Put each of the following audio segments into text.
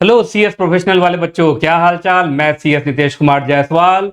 Hello CS professional वाले बच्चों, क्या हाल चाल। मैं सीएस नितेश कुमार जायसवाल।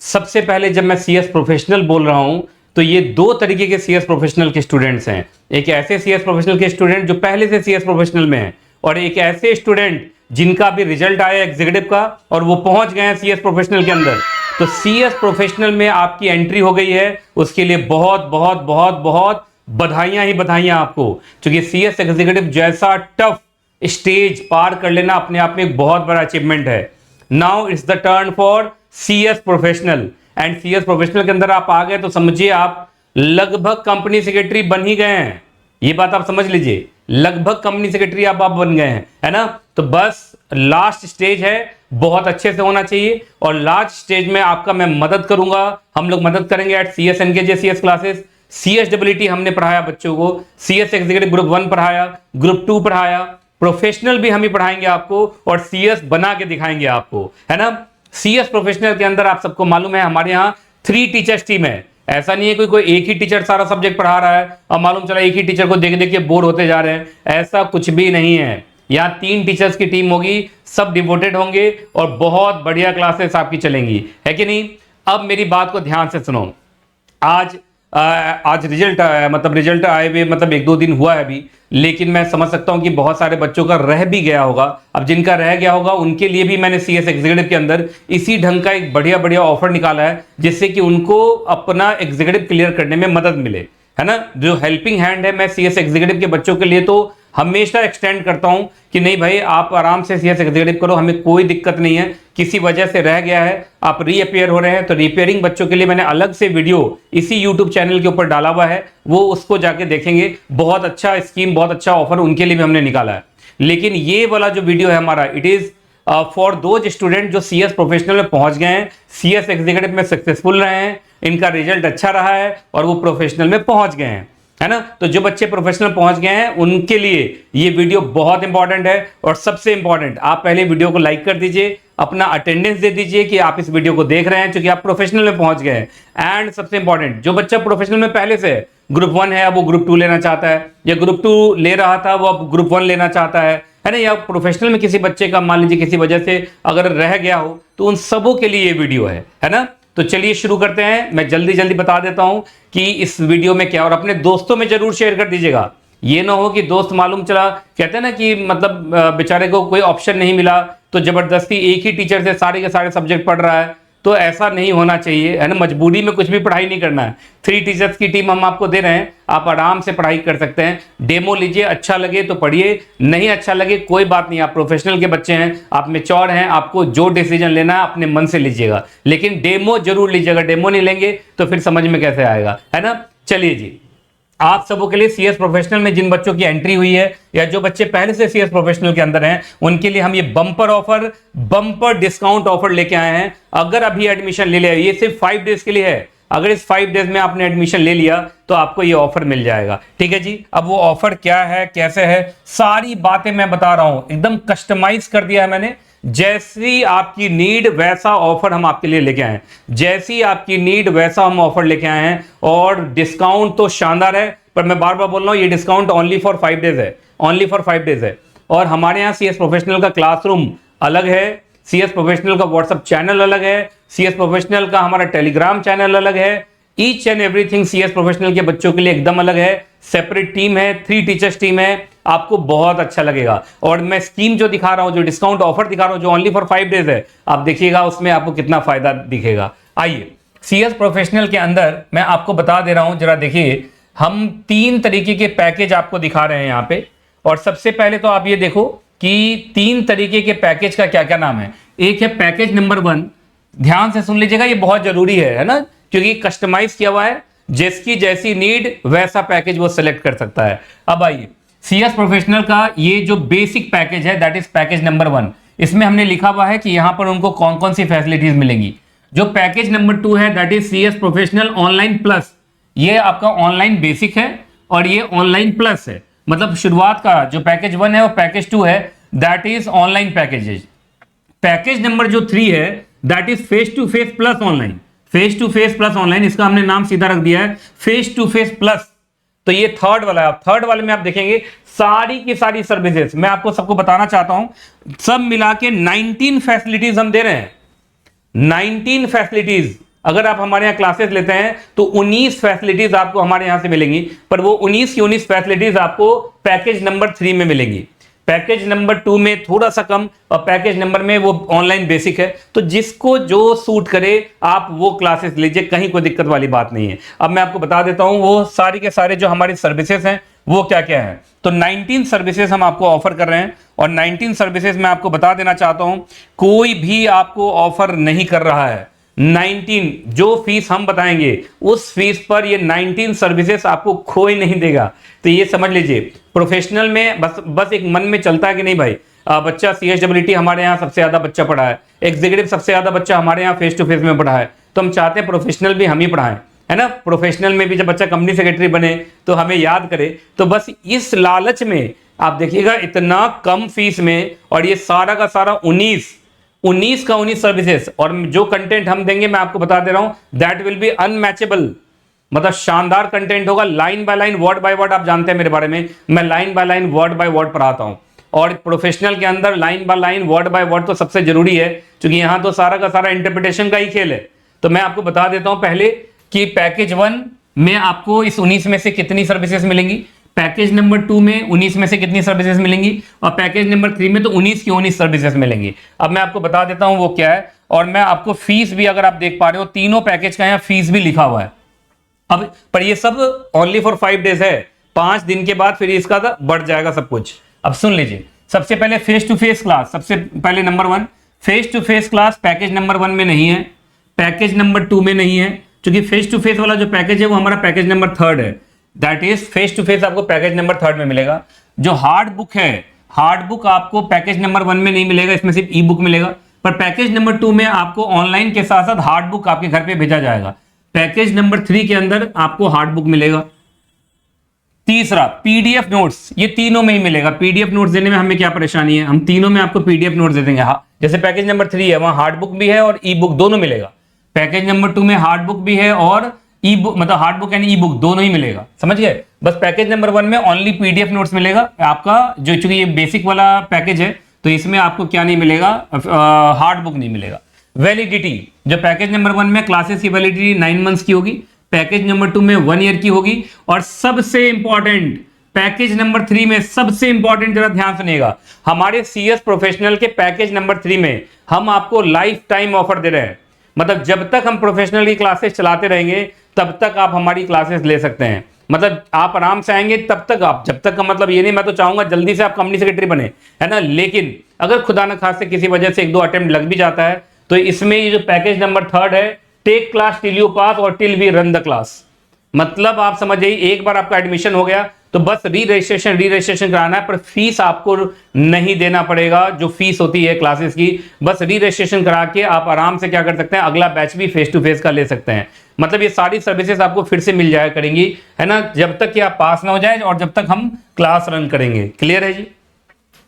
सबसे पहले जब मैं सीएस प्रोफेशनल बोल रहा हूं तो ये दो तरीके के सीएस प्रोफेशनल के स्टूडेंट्स हैं। एक ऐसे सीएस प्रोफेशनल के स्टूडेंट जो पहले से सीएस प्रोफेशनल में हैं, और एक ऐसे स्टूडेंट जिनका भी रिजल्ट आया एग्जीक्यूटिव का और वो पहुंच गए हैं सीएस प्रोफेशनल के अंदर। तो सीएस प्रोफेशनल में आपकी एंट्री हो गई है, उसके लिए बहुत बहुत बहुत बहुत बधाइयां ही बधाइयां आपको, क्योंकि सीएस एग्जीक्यूटिव जैसा टफ स्टेज पार कर लेना अपने आप में एक बहुत बड़ा अचीवमेंट है। Now it's the turn for CS professional, and CS professional के अंदर आप आ गए तो समझिए आप लगभग कंपनी सेक्रेटरी बन ही गए हैं। ये बात आप समझ लीजिए, लगभग कंपनी सेक्रेटरी आप बन गए हैं, है ना। तो बस लास्ट स्टेज है, बहुत अच्छे से होना चाहिए, और लास्ट स्टेज में आपका मैं मदद करूंगा। हम लोग मदद करेंगे at CS NKJ CS classes. CSWT हमने पढ़ाया बच्चों को, सीएस एग्जीक्यूटिव ग्रुप 1 पढ़ाया, ग्रुप 2 पढ़ाया, प्रोफेशनल भी हम ही पढ़ाएंगे आपको, और सीएस बना के दिखाएंगे आपको, है ना। सीएस प्रोफेशनल के अंदर आप सबको मालूम है हमारे यहाँ 3 टीचर्स टीम है। ऐसा नहीं है कोई एक ही टीचर सारा सब्जेक्ट पढ़ा रहा है और मालूम चला एक ही टीचर को देख देख के बोर होते जा रहे हैं, ऐसा कुछ भी नहीं है। यहाँ 3 टीचर्स की टीम होगी, सब डिवोटेड होंगे और बहुत बढ़िया क्लासेस आपकी चलेंगी, है कि नहीं। अब मेरी बात को ध्यान से सुनो। आज रिजल्ट आया, मतलब रिजल्ट आए हुए मतलब 1-2 दिन हुआ है अभी, लेकिन मैं समझ सकता हूं कि बहुत सारे बच्चों का रह भी गया होगा। अब जिनका रह गया होगा उनके लिए भी मैंने सीएस एग्जीक्यूटिव के अंदर इसी ढंग का एक बढ़िया बढ़िया ऑफर निकाला है, जिससे कि उनको अपना एग्जीक्यूटिव क्लियर करने में मदद मिले, है ना। जो हेल्पिंग हैंड है मैं सीएस एग्जीक्यूटिव के बच्चों के लिए तो हमेशा एक्सटेंड करता हूं कि नहीं भाई आप आराम से सीएस एग्जीक्यूटिव करो, हमें कोई दिक्कत नहीं है। किसी वजह से रह गया है, आप रीअपियर हो रहे हैं, तो रिपेयरिंग बच्चों के लिए मैंने अलग से वीडियो इसी यूट्यूब चैनल के ऊपर डाला हुआ है, वो उसको जाके देखेंगे। बहुत अच्छा स्कीम, बहुत अच्छा ऑफर उनके लिए भी हमने निकाला है। लेकिन ये वाला जो वीडियो है हमारा, it is for those student जो सीएस प्रोफेशनल में पहुंच गए हैं, सीएस एग्जीक्यूटिव में सक्सेसफुल रहे हैं, इनका रिजल्ट अच्छा रहा है और वो प्रोफेशनल में पहुंच गए हैं, है ना। तो जो बच्चे प्रोफेशनल पहुंच गए हैं उनके लिए ये वीडियो बहुत इंपॉर्टेंट है। और सबसे इंपॉर्टेंट, आप पहले वीडियो को लाइक कर दीजिए, अपना अटेंडेंस दे दीजिए कि आप इस वीडियो को देख रहे हैं, क्योंकि आप प्रोफेशनल में पहुंच गए हैं। एंड सबसे इंपॉर्टेंट, जो बच्चा प्रोफेशनल में पहले से ग्रुप 1 है, अब वो ग्रुप 2 लेना चाहता है, या ग्रुप 2 ले रहा था वो अब ग्रुप 1 लेना चाहता है ना। या प्रोफेशनल में किसी बच्चे का मान लीजिए किसी वजह से अगर रह गया हो, तो उन सबों के लिए ये वीडियो है ना। तो चलिए शुरू करते हैं। मैं जल्दी जल्दी बता देता हूं कि इस वीडियो में क्या, और अपने दोस्तों में जरूर शेयर कर दीजिएगा। ये ना हो कि दोस्त मालूम चला, कहते हैं ना कि मतलब बेचारे को कोई ऑप्शन नहीं मिला तो जबरदस्ती एक ही टीचर से सारे के सारे सब्जेक्ट पढ़ रहा है, तो ऐसा नहीं होना चाहिए, है ना। मजबूरी में कुछ भी पढ़ाई नहीं करना है। 3 टीचर्स की टीम हम आपको दे रहे हैं, आप आराम से पढ़ाई कर सकते हैं। डेमो लीजिए, अच्छा लगे तो पढ़िए, नहीं अच्छा लगे कोई बात नहीं। आप प्रोफेशनल के बच्चे हैं, आप मैच्योर हैं, आपको जो डिसीजन लेना है अपने मन से लीजिएगा, लेकिन डेमो जरूर लीजिएगा। डेमो नहीं लेंगे तो फिर समझ में कैसे आएगा, है ना। चलिए जी, आप सबों के लिए सीएस प्रोफेशनल में जिन बच्चों की एंट्री हुई है, या जो बच्चे पहले से सीएस प्रोफेशनल के अंदर हैं, उनके लिए हम ये bumper offer, bumper discount offer लेके आए हैं। अगर अभी एडमिशन ले लिया, ये सिर्फ 5 डेज के लिए है, अगर इस 5 डेज में आपने एडमिशन ले लिया तो आपको ये ऑफर मिल जाएगा, ठीक है जी। अब वो ऑफर क्या है, कैसे है, सारी बातें मैं बता रहा हूं, एकदम कस्टमाइज कर दिया है मैंने। जैसी आपकी नीड वैसा ऑफर हम आपके लिए लेके आए हैं, जैसी आपकी नीड वैसा हम ऑफर लेके आए हैं। और डिस्काउंट तो शानदार है, पर मैं बार बार बोल रहा हूं ये डिस्काउंट ओनली फॉर 5 डेज है, ओनली फॉर 5 डेज है। और हमारे यहाँ सीएस प्रोफेशनल का क्लासरूम अलग है, सीएस प्रोफेशनल का व्हाट्सएप चैनल अलग है, सीएस प्रोफेशनल का हमारा टेलीग्राम चैनल अलग है। Each and everything CS professional के बच्चों के लिए एकदम अलग है, सेपरेट टीम है, 3 टीचर्स टीम है, आपको बहुत अच्छा लगेगा। और मैं स्कीम जो दिखा रहा हूं, जो डिस्काउंट ऑफर दिखा रहा हूं, जो ओनली फॉर 5 डेज है, आप देखिएगा उसमें आपको कितना फायदा दिखेगा। आइए, सीएस प्रोफेशनल के अंदर मैं आपको बता दे रहा हूं, जरा देखिए। हम 3 तरीके के पैकेज आपको दिखा रहे हैं यहाँ पे, और सबसे पहले तो आप ये देखो कि 3 तरीके के पैकेज का क्या क्या नाम है। एक है पैकेज नंबर 1, ध्यान से सुन लीजिएगा, ये बहुत जरूरी है ना, क्योंकि कस्टमाइज किया हुआ है, जिसकी जैसी नीड वैसा पैकेज वो सिलेक्ट कर सकता है। अब आइए, सीएस प्रोफेशनल का ये जो बेसिक पैकेज है, दैट इज पैकेज नंबर 1। इसमें हमने लिखा हुआ है कि यहां पर उनको कौन कौन सी फैसिलिटीज मिलेंगी। जो पैकेज नंबर 2 है, that is CS professional online plus. ये आपका ऑनलाइन बेसिक है और ये ऑनलाइन प्लस है, मतलब शुरुआत का जो पैकेज 1 है और पैकेज 2 है, that is online packages. Package number जो 3 है, that is face to face plus online. Face to face plus online, इसका हमने नाम सीधा रख दिया है फेस टू फेस प्लस। तो ये थर्ड वाला है। आप थर्ड वाले में आप देखेंगे सारी की सारी सर्विसेज, मैं आपको सबको बताना चाहता हूं, सब मिला के 19 फैसिलिटीज हम दे रहे हैं। 19 फैसिलिटीज। अगर आप हमारे यहां क्लासेस लेते हैं तो 19 फैसिलिटीज आपको हमारे यहां से मिलेंगी, पर वो 19 की 19 फैसिलिटीज आपको पैकेज नंबर 3 में मिलेंगी। पैकेज नंबर 2 में थोड़ा सा कम, और पैकेज नंबर में वो ऑनलाइन बेसिक है। तो जिसको जो सूट करे आप वो क्लासेस लीजिए, कहीं कोई दिक्कत वाली बात नहीं है। अब मैं आपको बता देता हूं वो सारे के सारे जो हमारी सर्विसेज हैं वो क्या क्या है। तो 19 सर्विसेज हम आपको ऑफर कर रहे हैं, और 19 सर्विसेज मैं आपको बता देना चाहता हूं, कोई भी आपको ऑफर नहीं कर रहा है। 19 जो फीस हम बताएंगे उस फीस पर ये 19 सर्विसेज आपको कोई नहीं देगा। तो ये समझ लीजिए, प्रोफेशनल में बस एक मन में चलता है कि नहीं भाई बच्चा CSWT हमारे यहाँ सबसे ज्यादा बच्चा पढ़ा है, एग्जीक्यूटिव सबसे ज्यादा बच्चा हमारे यहाँ फेस टू फेस में पढ़ा है, तो हम चाहते हैं प्रोफेशनल भी हम ही पढ़ाएं, है ना। प्रोफेशनल में भी जब बच्चा कंपनी सेक्रेटरी बने तो हमें याद करे। तो बस इस लालच में आप देखिएगा इतना कम फीस में, और ये सारा का सारा 19 का 19 सर्विसेज, और जो कंटेंट हम देंगे मैं आपको बता दे रहा हूं दैट विल बी अनमैचेबल। मतलब शानदार कंटेंट होगा, line by line word by word. आप जानते हैं मेरे बारे में, मैं line by line word by word पढ़ाता हूं, और प्रोफेशनल के अंदर line by line word by word तो सबसे जरूरी है, क्योंकि यहां तो सारा का सारा इंटरप्रिटेशन का ही खेल है। तो मैं आपको बता देता हूं पहले कि पैकेज 1 में आपको इस 19 में से कितनी सर्विसेज मिलेंगी, पैकेज नंबर 2 में 19 में से कितनी सर्विसेज मिलेंगी, और पैकेज नंबर 3 में तो 19 की 19 सर्विसेज मिलेंगी। अब मैं आपको बता देता हूं वो क्या है, और मैं आपको फीस भी, अगर आप देख पा रहे हो, तीनों पैकेज का यहां फीस भी लिखा हुआ है। अब पर ये सब ओनली फॉर 5 डेज है, 5 दिन के बाद फिर इसका बढ़ जाएगा सब कुछ। अब सुन लीजिए, सबसे पहले फेस टू फेस क्लास, सबसे पहले number 1 face to face class package number 1 में नहीं है, पैकेज नंबर 2 में नहीं है, क्योंकि फेस टू फेस वाला जो पैकेज है वो हमारा पैकेज नंबर 3 है। That is face to face आपको पैकेज नंबर 3 में मिलेगा। जो हार्ड बुक है, हार्ड बुक आपको पैकेज नंबर 1 में नहीं मिलेगा, इसमें सिर्फ ई बुक मिलेगा। पर पैकेज नंबर 2 में आपको ऑनलाइन के साथ साथ हार्ड बुक आपके घर पे भेजा जाएगा। पैकेज नंबर 3 के अंदर आपको हार्ड बुक मिलेगा। तीसरा पीडीएफ नोट्स, ये तीनों में ही मिलेगा। पीडीएफ नोट्स देने में हमें क्या परेशानी है, हम तीनों में आपको पीडीएफ नोट्स दे देंगे। जैसे पैकेज नंबर 3 है वहां हार्ड बुक भी है और ई बुक दोनों मिलेगा। पैकेज नंबर 2 में हार्ड बुक भी है और ई बुक, मतलब हार्ड बुक यानी ई बुक दोनों ही मिलेगा, समझ गए। बस पैकेज नंबर 1 में ओनली पीडीएफ नोट्स मिलेगा आपका, जो चूंकि ये बेसिक वाला पैकेज है तो इसमें आपको क्या नहीं मिलेगा, हार्ड बुक नहीं मिलेगा। वैलिडिटी, जो पैकेज नंबर 1 में क्लासेस की वैलिडिटी 9 मंथ्स की होगी, पैकेज नंबर 2 में 1 ईयर की होगी, और सबसे इंपॉर्टेंट पैकेज नंबर 3 में, सबसे इंपॉर्टेंट जरा ध्यान सुनिएगा, हमारे CS प्रोफेशनल के पैकेज नंबर 3 में हम आपको लाइफ टाइम ऑफर दे रहे हैं। मतलब जब तक हम प्रोफेशनल की क्लासेस चलाते रहेंगे तब तक आप हमारी क्लासेस ले सकते हैं। मतलब आप आराम से आएंगे तब तक, आप जब तक का मतलब ये नहीं, मैं तो चाहूंगा जल्दी से आप कंपनी सेक्रेटरी बने, है ना। लेकिन अगर खुदा न खास्ते किसी वजह से 1-2 अटेम्प्ट लग भी जाता है तो इसमें ये जो पैकेज नंबर 3 है, take class till you pass और till we run the class. मतलब आप समझ जाइए, एक बार आपका एडमिशन हो गया तो बस री रजिस्ट्रेशन कराना है, पर फीस आपको नहीं देना पड़ेगा। जो फीस होती है क्लासेस की, बस री रजिस्ट्रेशन करा के आप आराम से क्या कर सकते हैं, अगला बैच भी फेस टू फेस का ले सकते हैं। मतलब ये सारी सर्विसेज आपको फिर से मिल जाया करेंगी, है ना, जब तक कि आप पास ना हो जाए और जब तक हम क्लास रन करेंगे। क्लियर है जी।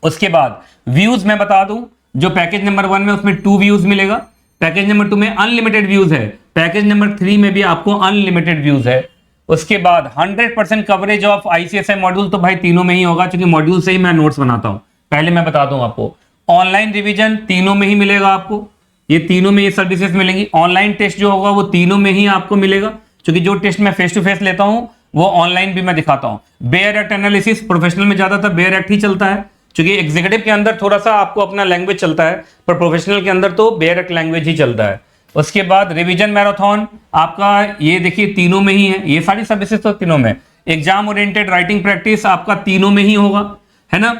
उसके बाद व्यूज मैं बता दूं, जो पैकेज नंबर 1 में उसमें 2 व्यूज मिलेगा, पैकेज नंबर 2 में अनलिमिटेड व्यूज है, पैकेज नंबर 3 में भी आपको अनलिमिटेड व्यूज है। उसके बाद 100% कवरेज ऑफ ICSI मॉड्यूल, तो भाई तीनों में ही होगा, क्योंकि मॉड्यूल से ही मैं नोट्स बनाता हूं। पहले मैं बता दूं आपको, ऑनलाइन रिवीजन तीनों में ही मिलेगा आपको, ये तीनों में ये सर्विसेज मिलेंगी। ऑनलाइन टेस्ट जो होगा वो तीनों में ही आपको मिलेगा, क्योंकि जो टेस्ट मैं फेस टू फेस लेता हूं वो ऑनलाइन भी मैं दिखाता हूं। बेयर एक्ट एनालिसिस, प्रोफेशनल में ज्यादातर बेयर एक्ट ही चलता है, क्योंकि एग्जीक्यूटिव के अंदर थोड़ा सा आपको अपना लैंग्वेज चलता है, पर प्रोफेशनल के अंदर तो बेयर एक्ट लैंग्वेज ही चलता है। उसके बाद रिवीजन मैराथन आपका, ये देखिए तीनों में ही है, ये सारी सर्विसेज तो तीनों में। एग्जाम ओरिएंटेड राइटिंग प्रैक्टिस आपका तीनों में ही होगा, है ना।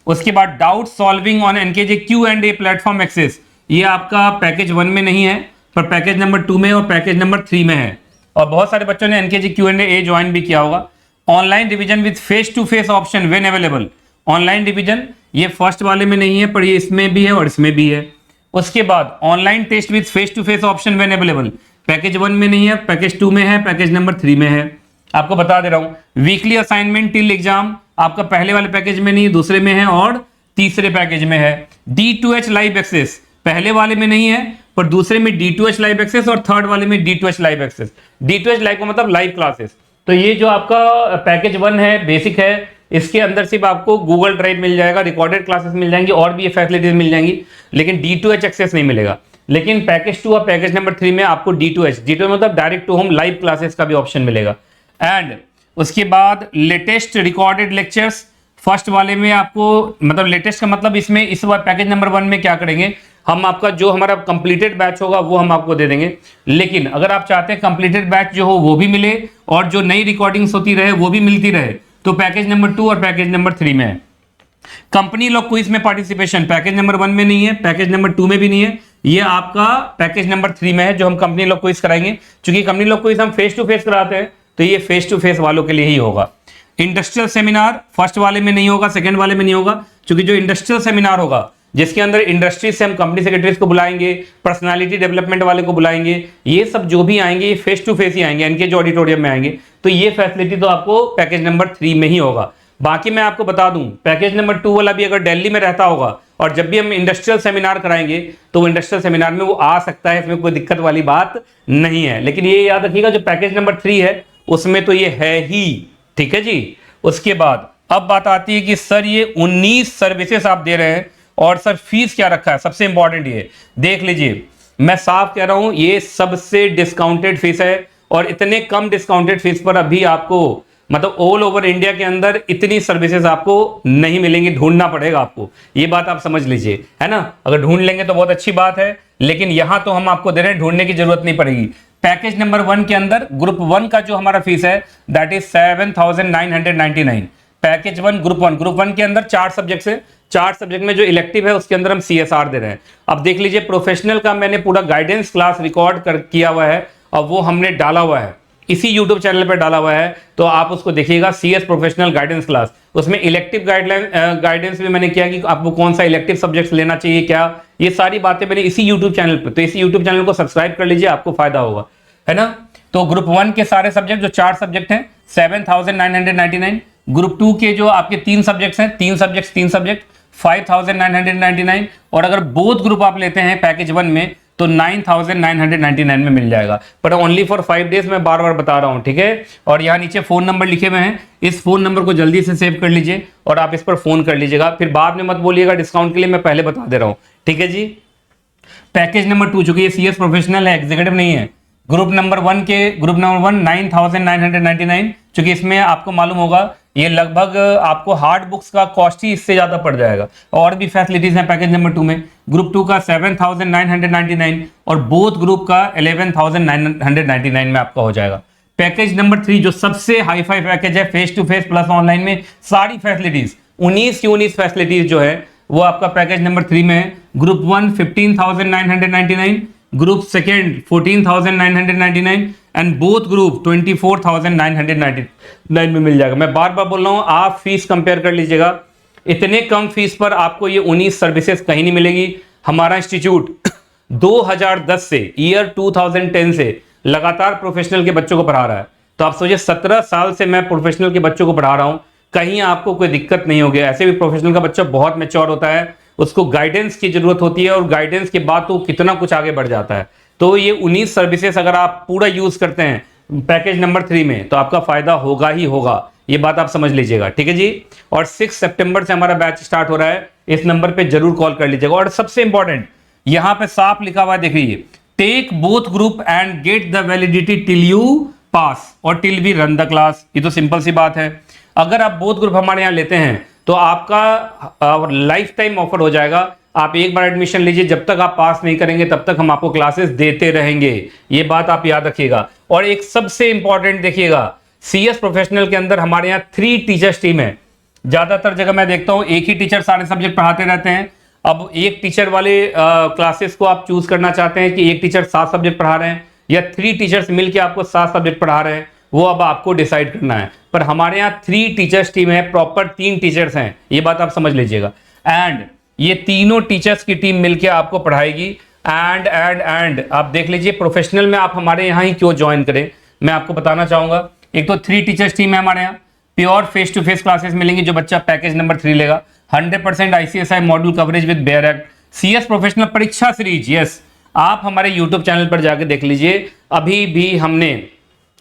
उसके बाद doubt solving on NKJ Q&A platform access, ये आपका पैकेज 1 में नहीं है, पर पैकेज नंबर 2 में और पैकेज नंबर 3 में है। और बहुत सारे बच्चों ने NKJ Q&A ज्वाइन भी किया होगा। Online revision with face to face option when available, online revision ये फर्स्ट वाले में नहीं है, पर ये इसमें भी है और इसमें भी है। उसके बाद online test with face to face option when available, package 1 में नहीं है, पैकेज 2 में है, पैकेज नंबर 3 में है। आपको बता दे रहा हूं, वीकली असाइनमेंट टिल एग्जाम आपका पहले वाले पैकेज में नहीं, दूसरे में है और तीसरे पैकेज में है। D2H लाइव एक्सेस पहले वाले में नहीं है, पर दूसरे में D2H लाइव एक्सेस और थर्ड वाले में D2H live access. D2H live का मतलब लाइव क्लासेस, तो ये जो आपका पैकेज 1 है, बेसिक है, इसके अंदर सिर्फ आपको गूगल ड्राइव मिल जाएगा, रिकॉर्डेड क्लासेस मिल जाएंगी और भी ये फैसिलिटीज मिल जाएंगी, लेकिन D2H एक्सेस नहीं मिलेगा। लेकिन पैकेज 2 और पैकेज नंबर 3 में आपको D2H मतलब direct to home live classes का भी ऑप्शन मिलेगा। एंड उसके बाद लेटेस्ट रिकॉर्डेड लेक्चर्स फर्स्ट वाले में आपको, मतलब लेटेस्ट का मतलब इसमें इस बार पैकेज नंबर 1 में क्या करेंगे, हम आपका जो हमारा कंप्लीटेड बैच होगा वो हम आपको दे देंगे। लेकिन अगर आप चाहते हैं कंप्लीटेड बैच जो हो वो भी मिले और जो नई रिकॉर्डिंग्स होती रहे वो भी मिलती रहे, तो पैकेज नंबर 2 और पैकेज नंबर 3 में है। कंपनी लॉ क्विज में पार्टिसिपेशन पैकेज नंबर 1 में नहीं है, पैकेज नंबर 2 में भी नहीं है, ये आपका पैकेज नंबर 3 में है, जो हम कंपनी लॉ क्विज कराएंगे। क्योंकि कंपनी लॉ क्विज हम फेस टू फेस कराते हैं, तो ये फेस टू फेस वालों के लिए ही होगा। इंडस्ट्रियल सेमिनार फर्स्ट वाले में नहीं होगा, सेकंड वाले में नहीं होगा, क्योंकि जो इंडस्ट्रियल सेमिनार होगा जिसके अंदर इंडस्ट्री से हम कंपनी सेक्रेटरीज को बुलाएंगे, पर्सनालिटी डेवलपमेंट वाले को बुलाएंगे, ये सब जो भी आएंगे ये फेस टू फेस ही आएंगे, इनके जो ऑडिटोरियम में आएंगे, तो ये फैसिलिटी तो आपको पैकेज नंबर 3 में ही होगा। बाकी मैं आपको बता दूं, पैकेज नंबर 2 वाला भी अगर दिल्ली में रहता होगा और जब भी हम इंडस्ट्रियल सेमिनार कराएंगे तो इंडस्ट्रियल सेमिनार में वो आ सकता है, इसमें कोई दिक्कत वाली बात नहीं है। लेकिन ये याद रखिएगा जो पैकेज नंबर 3 है उसमें तो ये है ही, ठीक है जी। उसके बाद अब बात आती है कि सर ये 19 सर्विसेज आप दे रहे हैं और सर फीस क्या रखा है, सबसे इंपॉर्टेंट ये देख लीजिए, मैं साफ कह रहा हूं ये सबसे डिस्काउंटेड फीस है और इतने कम डिस्काउंटेड फीस पर अभी आपको मतलब ऑल ओवर इंडिया के अंदर इतनी सर्विसेज आपको नहीं मिलेंगी, ढूंढना पड़ेगा आपको, ये बात आप समझ लीजिए, है ना। अगर ढूंढ लेंगे तो बहुत अच्छी बात है, लेकिन यहां तो हम आपको दे रहे हैं, ढूंढने की जरूरत नहीं पड़ेगी। पैकेज नंबर 1 के अंदर ग्रुप 1 का जो हमारा फीस है दैट इज 7,999। पैकेज 1 ग्रुप 1 के अंदर 4 सब्जेक्ट्स है, 4 सब्जेक्ट में जो इलेक्टिव है उसके अंदर हम CSR दे रहे हैं। अब देख लीजिए प्रोफेशनल का मैंने पूरा गाइडेंस क्लास रिकॉर्ड किया हुआ है और वो हमने डाला हुआ है, इसी YouTube चैनल पर डाला हुआ है, तो आप उसको देखिएगा, CS प्रोफेशनल गाइडेंस क्लास। उसमें इलेक्टिव गाइडेंस भी मैंने किया कि आपको कौन सा इलेक्टिव सब्जेक्ट्स लेना चाहिए, क्या, ये सारी बातें मैंने इसी YouTube चैनल पे, तो इसी YouTube चैनल को सब्सक्राइब कर लीजिए, आपको फायदा होगा, है ना। तो ग्रुप 1 के सारे सब्जेक्ट जो 4 सब्जेक्ट हैं 7,999, ग्रुप 2 के जो आपके 3 सब्जेक्ट्स हैं, 3 सब्जेक्ट 5,999, और अगर बोथ ग्रुप आप लेते हैं पैकेज 1 में तो 9,999 में मिल जाएगा, पर ओनली फॉर 5 डेज, मैं बार बार बता रहा हूं, ठीक है। और यहाँ नीचे फोन नंबर लिखे हुए हैं, इस फोन नंबर को जल्दी से सेव कर लीजिए और आप इस पर फोन कर लीजिएगा, फिर बाद में मत बोलिएगा डिस्काउंट के लिए, मैं पहले बता दे रहा हूं, ठीक है जी। पैकेज नंबर 2 चूंकि ये CS प्रोफेशनल है, एग्जीक्यूटिव नहीं है, ग्रुप नंबर 1 9,999, चूंकि इसमें आपको मालूम होगा ये लगभग आपको हार्ड बुक्स का कॉस्ट ही इससे ज्यादा पड़ जाएगा, और भी फैसिलिटीज हैं पैकेज नंबर 2 में। ग्रुप 2 का 7,999 और बोथ ग्रुप का 11,999 में आपका हो जाएगा। पैकेज नंबर 3 जो सबसे हाई फाई पैकेज है, face to face plus online में सारी फैसिलिटीज, 19 की 19 फैसिलिटीज जो है वो आपका पैकेज नंबर 3 में है। Group 1 15,999, group second 14,999 and both group 24,999 में मिल जाएगा। मैं बार बार बोल रहा हूं, आप फीस कंपेयर कर लीजिएगा, इतने कम फीस पर आपको ये 19 सर्विसेज कहीं नहीं मिलेगी। हमारा इंस्टीट्यूट 2010 से, ईयर 2010 से लगातार प्रोफेशनल के बच्चों को पढ़ा रहा है, तो आप सोचिए 17 साल से मैं प्रोफेशनल के बच्चों को पढ़ा रहा हूं, कहीं आपको कोई दिक्कत नहीं होगी। ऐसे भी प्रोफेशनल का बच्चा बहुत मैच्योर होता है, उसको गाइडेंस की जरूरत होती है और गाइडेंस के बाद तो कितना कुछ आगे बढ़ जाता है। तो ये 19 सर्विसेज अगर आप पूरा यूज करते हैं पैकेज नंबर 3 में तो आपका फायदा होगा ही होगा, ये बात आप समझ लीजिएगा, ठीक है जी। और 6 सितंबर से हमारा बैच स्टार्ट हो रहा है, इस नंबर पे जरूर कॉल कर लीजिएगा। और सबसे इंपॉर्टेंट यहां पे साफ लिखा हुआ है, देखिए, take both group and get the validity till you pass और till we run the class. ये तो सिंपल सी बात है, अगर आप बोथ ग्रुप हमारे यहाँ लेते हैं तो आपका लाइफ टाइम ऑफर हो जाएगा। आप एक बार एडमिशन लीजिए, जब तक आप पास नहीं करेंगे तब तक हम आपको क्लासेस देते रहेंगे, ये बात आप याद रखिएगा। और एक सबसे इंपॉर्टेंट देखिएगा, CS प्रोफेशनल के अंदर हमारे यहाँ 3 टीचर्स टीम है। ज्यादातर जगह मैं देखता हूँ एक ही टीचर सारे सब्जेक्ट पढ़ाते रहते हैं। अब एक टीचर वाले क्लासेस को आप चूज करना चाहते हैं कि एक टीचर 7 सब्जेक्ट पढ़ा रहे हैं या 3 टीचर्स मिलकर आपको 7 सब्जेक्ट पढ़ा रहे हैं, वो अब आपको डिसाइड करना है। पर हमारे यहाँ 3 टीचर्स टीम है, प्रॉपर 3 टीचर्स हैं, ये बात आप समझ लीजिएगा। एंड ये तीनों टीचर्स की टीम मिलकर आपको पढ़ाएगी। एंड आप देख लीजिए प्रोफेशनल में आप हमारे यहाँ ही क्यों ज्वाइन करें, मैं आपको बताना चाहूंगा। एक तो 3 टीचर्स टीम है हमारे यहाँ, pure face to face classes मिलेंगी जो बच्चा पैकेज नंबर 3 लेगा, 100% ICSI module coverage with bare act, CS professional परीक्षा सीरीज। यस, आप हमारे YouTube चैनल पर जाकर देख लीजिए, अभी भी हमने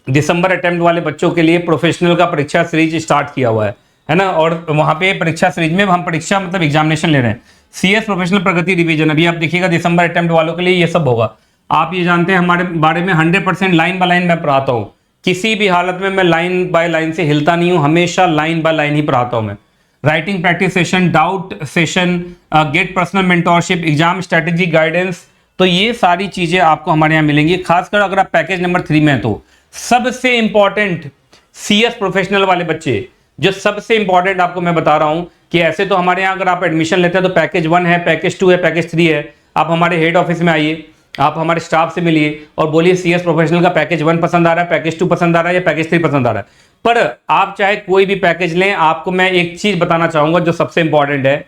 दिसंबर अटेम्प्ट वाले बच्चों के लिए प्रोफेशनल का परीक्षा सीरीज स्टार्ट किया हुआ है ना। और वहां पे परीक्षा सीरीज में हम परीक्षा मतलब एग्जामिनेशन ले रहे हैं, सीएस प्रोफेशनल प्रगति रिवीजन। अभी आप देखिएगा दिसंबर अटेम्प्ट वालों के लिए ये सब होगा। आप ये जानते हैं हमारे बारे में 100% लाइन बाय लाइन मैं पढ़ाता हूँ, किसी भी हालत में मैं लाइन बाय लाइन से हिलता नहीं हूँ, हमेशा लाइन बाय लाइन ही पढ़ाता हूँ मैं। Writing practice session, doubt session, get personal mentorship, exam strategy guidance, तो ये सारी चीजें आपको हमारे यहाँ मिलेंगी। खासकर अगर आप पैकेज नंबर 3 में हैं तो सबसे इंपॉर्टेंट सीएस प्रोफेशनल वाले बच्चे, जो सबसे इंपॉर्टेंट आपको मैं बता रहा हूं कि ऐसे तो हमारे यहाँ अगर आप एडमिशन लेते हैं तो पैकेज 1 है, पैकेज 2 है, पैकेज 3 है। आप हमारे हेड ऑफिस में आइए, आप हमारे स्टाफ से मिलिए और बोलिए सीएस प्रोफेशनल का पैकेज 1 पसंद आ रहा है, पैकेज 2 पसंद आ रहा है या पैकेज 3 पसंद आ रहा है। पर आप चाहे कोई भी पैकेज लें, आपको मैं एक चीज बताना चाहूंगा जो सबसे इंपॉर्टेंट है,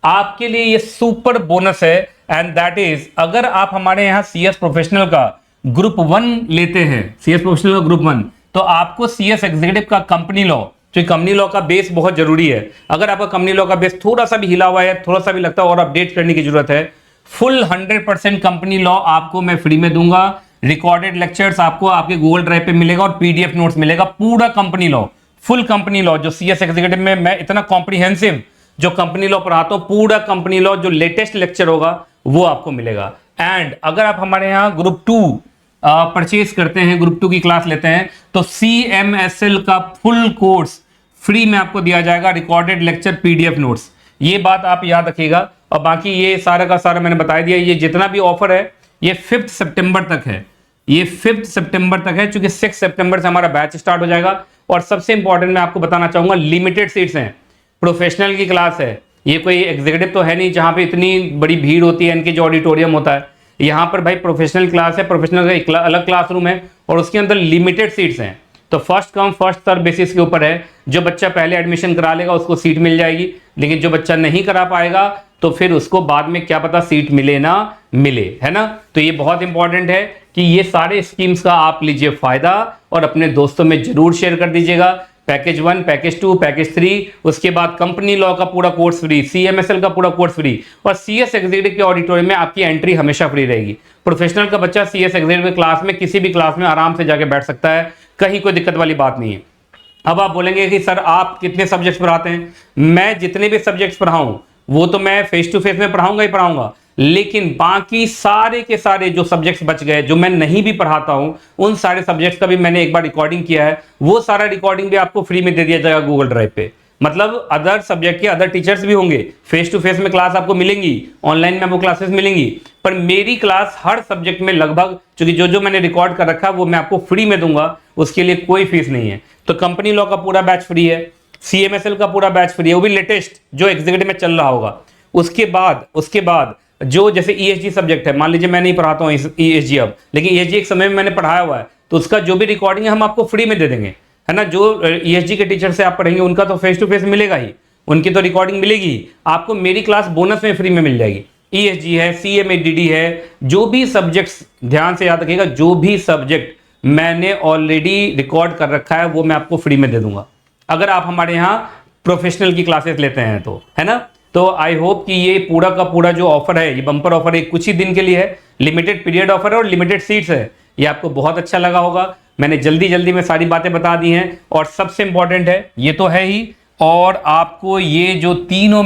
आपके लिए ये सुपर बोनस है, एंड दैट इज अगर आप हमारे यहाँ सीएस प्रोफेशनल का ग्रुप 1 लेते हैं, सीएस प्रोफेशनल का ग्रुप 1, तो आपको सीएस एग्जीक्यूटिव का कंपनी लॉ, तो कंपनी लॉ का बेस बहुत जरूरी है। अगर आपका कंपनी लॉ का बेस थोड़ा सा भी हिला हुआ है, थोड़ा सा भी लगता है और अपडेट करने की जरूरत है, फुल 100% कंपनी लॉ आपको मैं फ्री में दूंगा। रिकॉर्डेड लेक्चर्स आपको आपके गूगल ड्राइव पे मिलेगा और पीडीएफ नोट्स मिलेगा। पूरा company law, full company law जो सीएस एग्जीक्यूटिव में मैं इतना कॉम्प्रिहेंसिव जो कंपनी लॉ पढ़ाता हूं, पूरा कंपनी लॉ जो लेटेस्ट लेक्चर होगा वो आपको मिलेगा। एंड अगर आप हमारे यहाँ ग्रुप 2 परचेज करते हैं, ग्रुप 2 की क्लास लेते हैं, तो CMSL का फुल कोर्स फ्री में आपको दिया जाएगा, रिकॉर्डेड लेक्चर, पीडीएफ नोट्स। ये बात आप याद रखिएगा। और बाकी ये सारा का सारा मैंने बता दिया। ये जितना भी ऑफर है ये 5 सितंबर तक है, ये 5 सितंबर तक है, क्योंकि 6 सितंबर से हमारा बैच स्टार्ट हो जाएगा। और सबसे इंपॉर्टेंट मैं आपको बताना चाहूंगा, लिमिटेड सीट्स हैं, प्रोफेशनल की क्लास है, ये कोई एग्जीक्यूटिव तो है नहीं जहां पे इतनी बड़ी भीड़ होती है, इनके जो ऑडिटोरियम होता है। यहाँ पर भाई प्रोफेशनल क्लास है, प्रोफेशनल का एक अलग क्लासरूम है और उसके अंदर लिमिटेड सीट्स हैं। तो first come first serve basis के ऊपर है। जो बच्चा पहले एडमिशन करा लेगा उसको सीट मिल जाएगी, लेकिन जो बच्चा नहीं करा पाएगा तो फिर उसको बाद में क्या पता सीट मिले ना मिले, है ना। तो ये बहुत इंपॉर्टेंट है कि ये सारे स्कीम्स का आप लीजिए फायदा और अपने दोस्तों में जरूर शेयर कर दीजिएगा। पैकेज 1, पैकेज 2, पैकेज 3, उसके बाद कंपनी लॉ का पूरा कोर्स फ्री, CMSL का पूरा कोर्स फ्री, और सीएस एग्जीक्यूटिव के ऑडिटोरियम में आपकी एंट्री हमेशा फ्री रहेगी। प्रोफेशनल का बच्चा सीएस एग्जीक्यूटिव क्लास में किसी भी क्लास में आराम से जाके बैठ सकता है, कहीं कोई दिक्कत वाली बात नहीं है। अब आप बोलेंगे कि सर आप कितने सब्जेक्ट्स पढ़ाते हैं? मैं जितने भी सब्जेक्ट्स पढ़ाऊं वो तो मैं फेस टू फेस में पढ़ाऊंगा ही पढ़ाऊंगा, लेकिन बाकी सारे के सारे जो सब्जेक्ट्स बच गए जो मैं नहीं भी पढ़ाता हूं, उन सारे सब्जेक्ट्स का भी मैंने एक बार रिकॉर्डिंग किया है। वो सारा रिकॉर्डिंग भी आपको फ्री में दे दिया जाएगा गूगल ड्राइव पे। मतलब अदर सब्जेक्ट के अदर टीचर्स भी होंगे, फेस टू फेस में क्लास आपको मिलेंगी, ऑनलाइन में आपको क्लासेस मिलेंगी, पर मेरी क्लास हर सब्जेक्ट में लगभग, क्योंकि जो मैंने रिकॉर्ड कर रखा है वो मैं आपको फ्री में दूंगा, उसके लिए कोई फीस नहीं है। तो कंपनी लॉ का पूरा बैच फ्री है, CMSL का पूरा बैच फ्री है, वो भी लेटेस्ट जो एग्जीक्यूटिव में चल रहा होगा। उसके बाद जो जैसे ESG सब्जेक्ट है, मान लीजिए मैं नहीं पढ़ाता हूँ ESG अब, लेकिन ESG एक समय में मैंने पढ़ाया हुआ है, तो उसका जो भी रिकॉर्डिंग है हम आपको फ्री में दे देंगे, है ना। जो ESG के टीचर से आप पढ़ेंगे उनका तो फेस टू फेस मिलेगा ही, उनकी तो रिकॉर्डिंग मिलेगी ही, आपको मेरी क्लास बोनस में फ्री में मिल जाएगी। ESG है, CMADD है, जो भी सब्जेक्ट्स, ध्यान से याद रखिएगा, जो भी सब्जेक्ट मैंने ऑलरेडी रिकॉर्ड कर रखा है वो मैं आपको फ्री में दे दूंगा, अगर आप हमारे यहाँ प्रोफेशनल की क्लासेस लेते हैं तो, है ना। तो आई होप कि ये पूरा का पूरा जो ऑफर है, ये बम्पर ऑफर है, कुछ ही दिन के लिए है, लिमिटेड पीरियड ऑफर है और लिमिटेड सीट्स है, ये आपको बहुत अच्छा लगा होगा। मैंने जल्दी में सारी बातें बता दी हैं, और सबसे इंपॉर्टेंट है, ये तो है ही, और आपको ये जो तीनों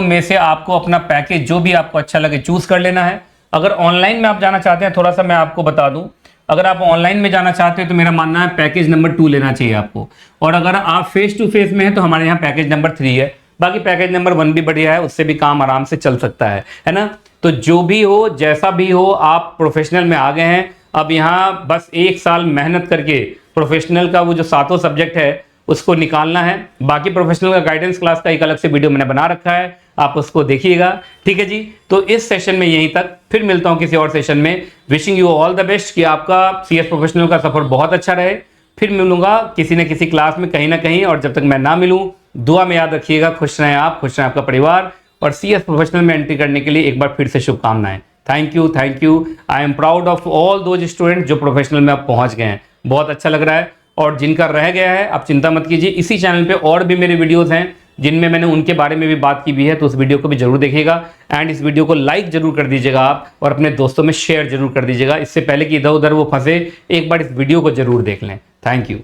में से आपको अपना पैकेज जो भी आपको अच्छा लगे चूज कर लेना है। अगर ऑनलाइन में आप जाना चाहते हैं, थोड़ा सा मैं आपको बता दूं, अगर आप ऑनलाइन में जाना चाहते हैं तो मेरा मानना है पैकेज नंबर 2 लेना चाहिए आपको, और अगर आप फेस टू फेस में हैं तो हमारे यहाँ पैकेज नंबर 3 है। बाकी पैकेज नंबर 1 भी बढ़िया है, उससे भी काम आराम से चल सकता है ना। तो जो भी हो, जैसा भी हो, आप प्रोफेशनल में आ गए हैं, अब यहाँ बस 1 साल मेहनत करके प्रोफेशनल का वो जो 7 सब्जेक्ट है उसको निकालना है। बाकी प्रोफेशनल का गाइडेंस क्लास का एक अलग से वीडियो मैंने बना रखा है, आप उसको देखिएगा, ठीक है जी। तो इस सेशन में यहीं तक, फिर मिलता हूं किसी और सेशन में। Wishing you all the best कि आपका सीएस प्रोफेशनल का सफर बहुत अच्छा रहे। फिर मिलूंगा किसी न किसी क्लास में कहीं ना कहीं, और जब तक मैं ना मिलूं, दुआ में याद रखिएगा। खुश रहें आप, खुश रहें आपका परिवार, और सीएस प्रोफेशनल में एंट्री करने के लिए एक बार फिर से शुभकामनाएं। Thank you. I am proud of all those student जो प्रोफेशनल में अब पहुंच गए हैं, बहुत अच्छा लग रहा है। और जिनका रह गया है आप चिंता मत कीजिए, इसी चैनल पे और भी मेरे वीडियोस हैं जिनमें मैंने उनके बारे में भी बात की भी है, तो उस वीडियो को भी जरूर देखिएगा। एंड इस वीडियो को लाइक जरूर कर दीजिएगा आप, और अपने दोस्तों में शेयर जरूर कर दीजिएगा। इससे पहले कि इधर उधर वो फंसे, एक बार इस वीडियो को जरूर देख लें। Thank you.